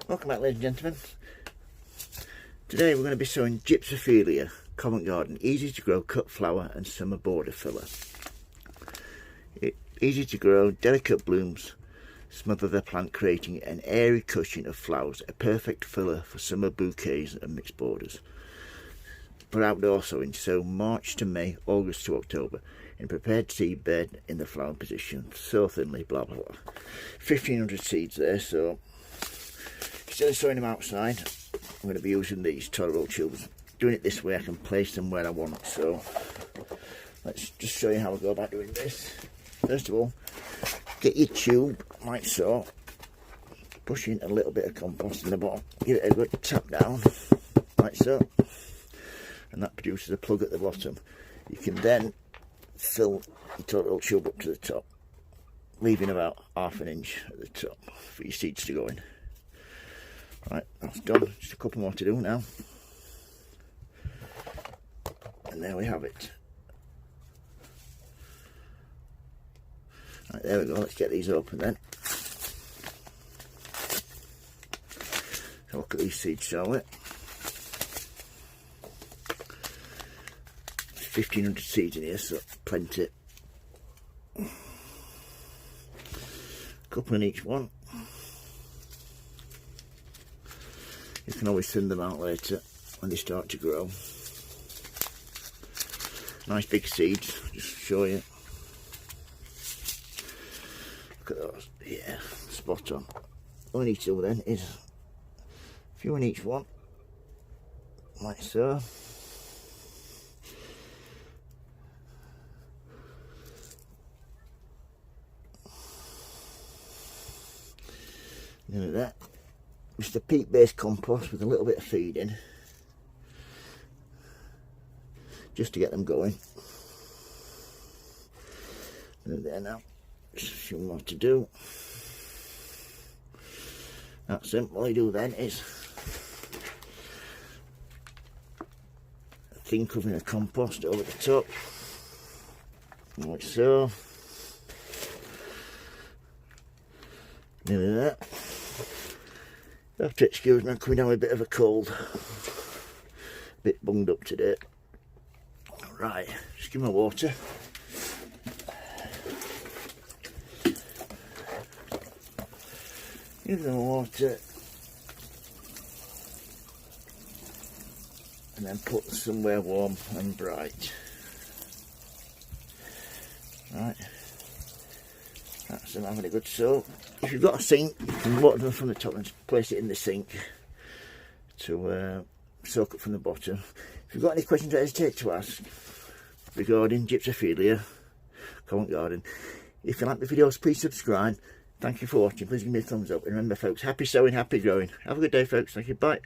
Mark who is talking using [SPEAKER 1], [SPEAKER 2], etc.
[SPEAKER 1] Welcome back, ladies and gentlemen. Today we're going to be sowing Gypsophila, Covent Garden, easy to grow cut flower and summer border filler. Easy to grow, delicate blooms smother the plant, creating an airy cushion of flowers, a perfect filler for summer bouquets and mixed borders. For outdoor sowing, sow March to May, August to October, in prepared seed bed in the flower position, sow thinly, blah blah blah. 1500 seeds there, so instead of sowing them outside, I'm going to be using these toilet roll tubes. Doing it this way, I can place them where I want. So let's just show you how I go about doing this. First of all, get your tube like so, push in a little bit of compost in the bottom, give it a good tap down like so, and that produces a plug at the bottom. You can then fill your toilet roll tube up to the top, leaving about ½ an inch at the top for your seeds to go in. Right, that's done. Just a couple more to do now. And there we have it. Right, there we go. Let's get these open then. So look at these seeds, shall we? 1500 seeds in here, so plenty. A couple in each one. You can always thin them out later when they start to grow. Nice big seeds, just to show you. Look at those, yeah, spot on. All I need to do then is a few in each one, like so. Look at that. Just a peat based compost with a little bit of feed in, just to get them going. And there now, just a few more to do. That's it. All you do then is a thin covering of compost over the top, like so. Nearly there. You have to excuse me, I'm coming down with a bit of a cold. A bit bunged up today. Right, just give me water. Give them water. And then put them somewhere warm and bright. Right. That's them having a good soak. If you've got a sink, you can water them from the top and place it in the sink to soak up from the bottom. If you've got any questions, don't hesitate to ask regarding Gypsophila, Covent Garden. If you like the videos, please subscribe. Thank you for watching. Please give me a thumbs up. And remember, folks, happy sowing, happy growing. Have a good day, folks. Thank you. Bye.